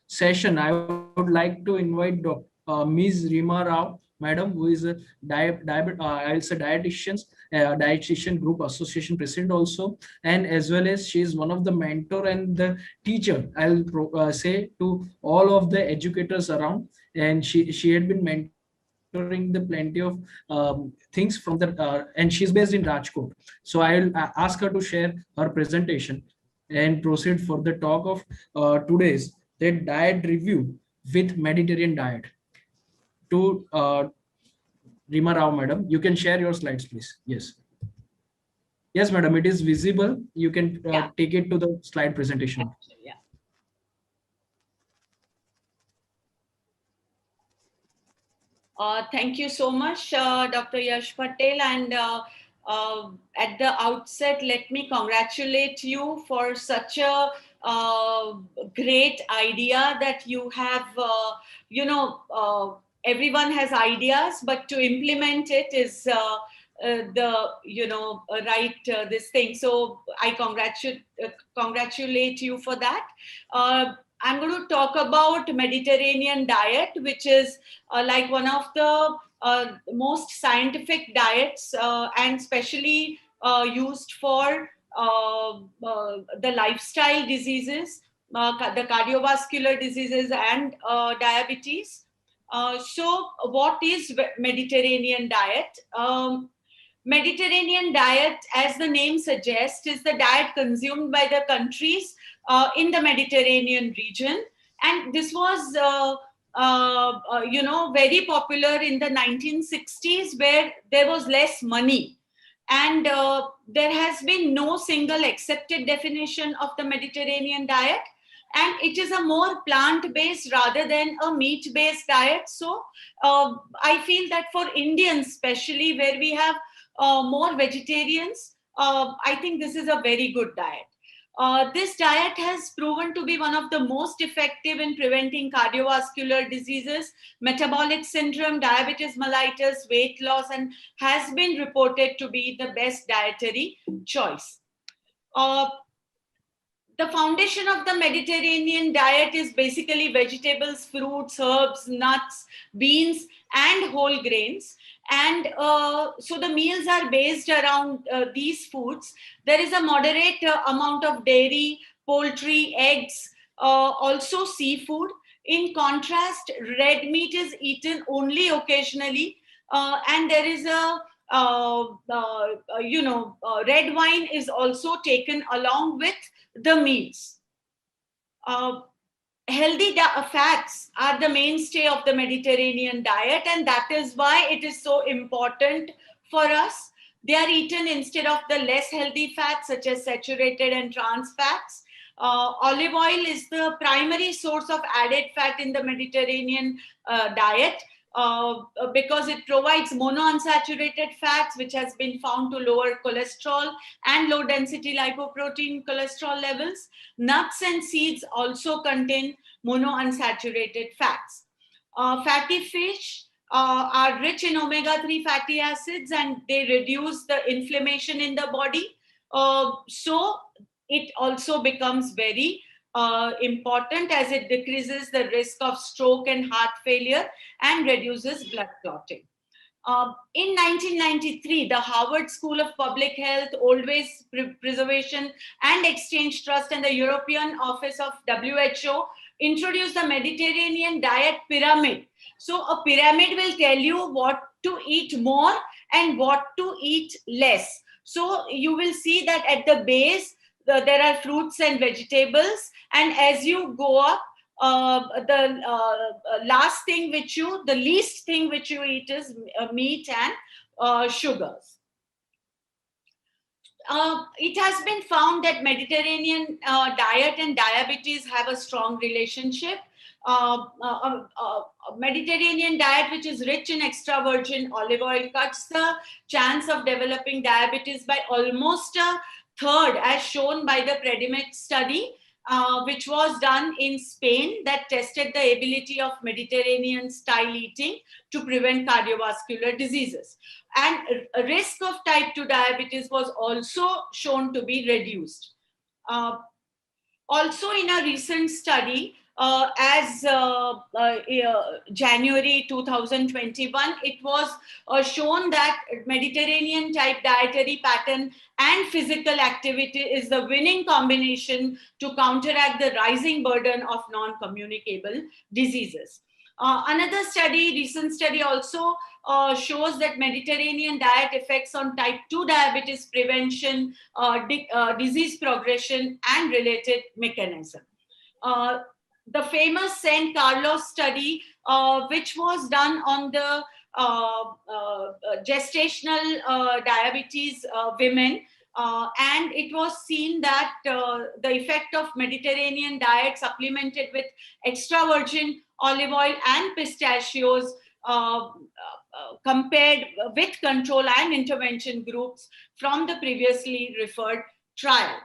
session, I would like to invite Ms. Rima Rao, madam, who is a I'll say dietitian group association president also, and as well as she is one of the mentor and the teacher. Say to all of the educators around, and she had been mentoring the plenty of things from the and she's based in Rajkot. So I'll ask her to share her presentation and proceed for the talk of today's that diet review with Mediterranean diet. To Rima Rao, madam, you can share your slides, please. Yes. Yes, madam, it is visible. You can Yeah. take it to the slide presentation. Yeah. Thank you so much, Dr. Yash Patel. And at the outset, let me congratulate you for such a great idea that you have. Everyone has ideas, but to implement it is this thing. So I congratulate you for that. I'm going to talk about Mediterranean diet, which is like one of the most scientific diets and especially used for the lifestyle diseases, the cardiovascular diseases and diabetes. So what is Mediterranean diet? Mediterranean diet, as the name suggests, is the diet consumed by the countries in the Mediterranean region. And this was very popular in the 1960s, where there was less money. And there has been no single accepted definition of the Mediterranean diet. And it is a more plant-based rather than a meat-based diet. So I feel that for Indians, especially where we have more vegetarians, I think this is a very good diet. This diet has proven to be one of the most effective in preventing cardiovascular diseases, metabolic syndrome, diabetes mellitus, weight loss, and has been reported to be the best dietary choice. The foundation of the Mediterranean diet is basically vegetables, fruits, herbs, nuts, beans, and whole grains. And so the meals are based around these foods. There is a moderate amount of dairy, poultry, eggs, also seafood. In contrast, red meat is eaten only occasionally, and there is red wine is also taken along with the meals. Healthy fats are the mainstay of the Mediterranean diet, and that is why it is so important for us. They are eaten instead of the less healthy fats, such as saturated and trans fats. Olive oil is the primary source of added fat in the Mediterranean diet. Because it provides monounsaturated fats, which has been found to lower cholesterol and low density lipoprotein cholesterol levels. Nuts and seeds also contain monounsaturated fats. Fatty fish are rich in omega-3 fatty acids, and they reduce the inflammation in the body. So it also becomes very important, as it decreases the risk of stroke and heart failure and reduces blood clotting. In 1993, the Harvard School of Public Health, Old Waste Preservation and Exchange Trust, and the European Office of WHO introduced the Mediterranean diet pyramid. So a pyramid will tell you what to eat more and what to eat less. So you will see that at the base, there are fruits and vegetables, and as you go up, the least thing which you eat is meat and sugars. It has been found that Mediterranean diet and diabetes have a strong relationship. Mediterranean diet, which is rich in extra virgin olive oil, cuts the chance of developing diabetes by almost a third, as shown by the Predimed study, which was done in Spain, that tested the ability of Mediterranean style eating to prevent cardiovascular diseases. And risk of type 2 diabetes was also shown to be reduced. Also, in a recent study, as January 2021, it was shown that Mediterranean type dietary pattern and physical activity is the winning combination to counteract the rising burden of non-communicable diseases. Another study, recent study also shows that Mediterranean diet effects on type 2 diabetes prevention, disease progression, and related mechanism. The famous St. Carlos study, which was done on the gestational diabetes women, and it was seen that the effect of Mediterranean diet supplemented with extra virgin olive oil and pistachios compared with control and intervention groups from the previously referred trial.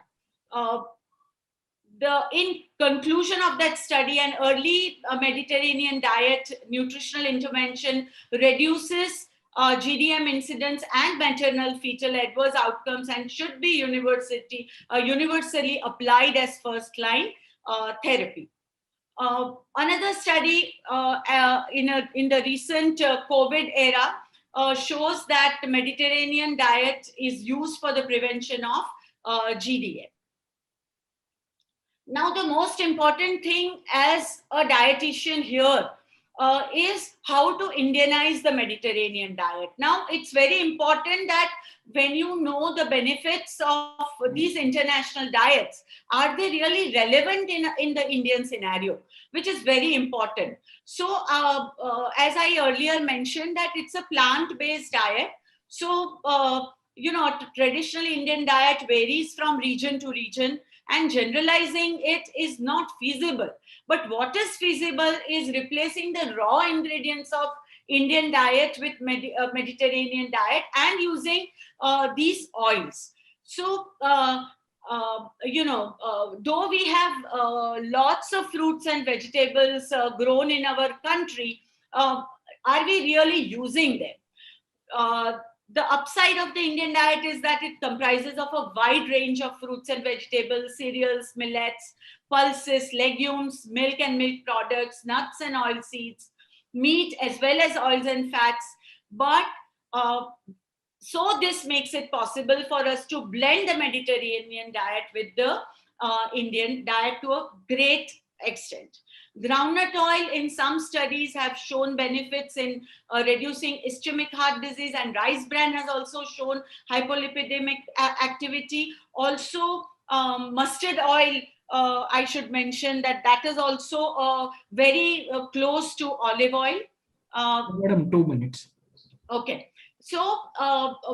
In conclusion of that study, an early Mediterranean diet nutritional intervention reduces GDM incidence and maternal fetal adverse outcomes and should be universally applied as first line therapy. Another study in the recent COVID era shows that the Mediterranean diet is used for the prevention of GDM. Now, the most important thing as a dietitian here is how to Indianize the Mediterranean diet. Now, it's very important that when you know the benefits of these international diets, are they really relevant in the Indian scenario, which is very important. So, as I earlier mentioned, that it's a plant-based diet. So, traditional Indian diet varies from region to region, and generalizing it is not feasible. But what is feasible is replacing the raw ingredients of Indian diet with Mediterranean diet and using these oils. So, though we have lots of fruits and vegetables grown in our country, are we really using them? The upside of the Indian diet is that it comprises of a wide range of fruits and vegetables, cereals, millets, pulses, legumes, milk and milk products, nuts and oil seeds, meat, as well as oils and fats. But so this makes it possible for us to blend the Mediterranean diet with the Indian diet to a great extent. Groundnut oil in some studies have shown benefits in reducing ischemic heart disease, and rice bran has also shown hypolipidemic activity. Also, mustard oil, I should mention that is also very close to olive oil. Madam, 2 minutes. Okay. So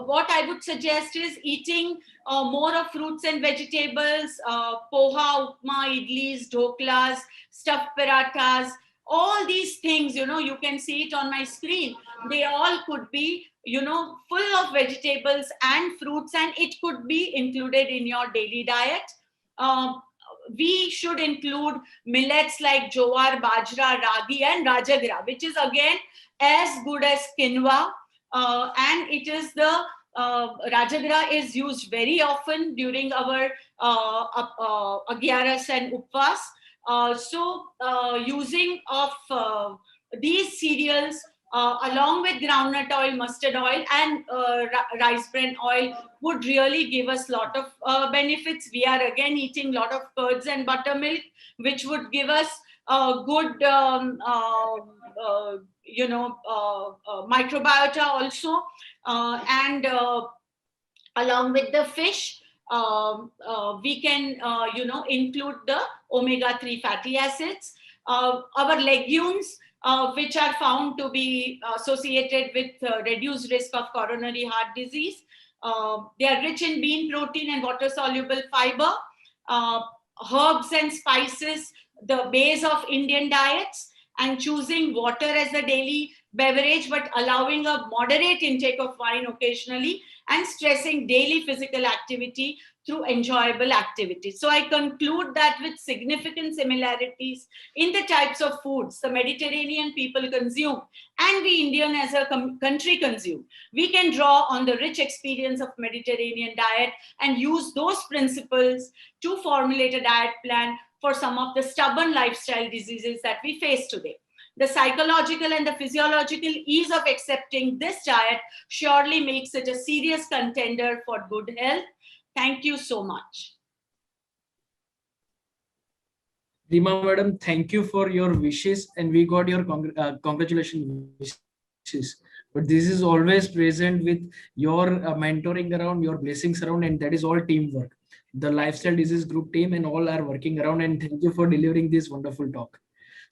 what I would suggest is eating more of fruits and vegetables, poha, upma, idlis, dhoklas, stuffed parathas, all these things, you can see it on my screen. They all could be, full of vegetables and fruits, and it could be included in your daily diet. We should include millets like jowar, bajra, ragi, and rajagra, which is again as good as quinoa. And it is the rajagra is used very often during our agyaras and upvas. So using of these cereals along with groundnut oil, mustard oil, and rice bran oil would really give us a lot of benefits. We are again eating a lot of curds and buttermilk, which would give us good microbiota also, and along with the fish, we can include the omega-3 fatty acids. Our legumes, which are found to be associated with reduced risk of coronary heart disease. They are rich in bean protein and water-soluble fiber. Herbs and spices, the base of Indian diets, and choosing water as a daily beverage, but allowing a moderate intake of wine occasionally, and stressing daily physical activity through enjoyable activities. So I conclude that with significant similarities in the types of foods the Mediterranean people consume and we Indian as a country consume, we can draw on the rich experience of Mediterranean diet and use those principles to formulate a diet plan for some of the stubborn lifestyle diseases that we face today. The psychological and the physiological ease of accepting this diet surely makes it a serious contender for good health. Thank you so much. Rima madam, thank you for your wishes, and we got your congratulations wishes. But this is always present with your mentoring around, your blessings around, and that is all teamwork. The lifestyle disease group team and all are working around, and thank you for delivering this wonderful talk.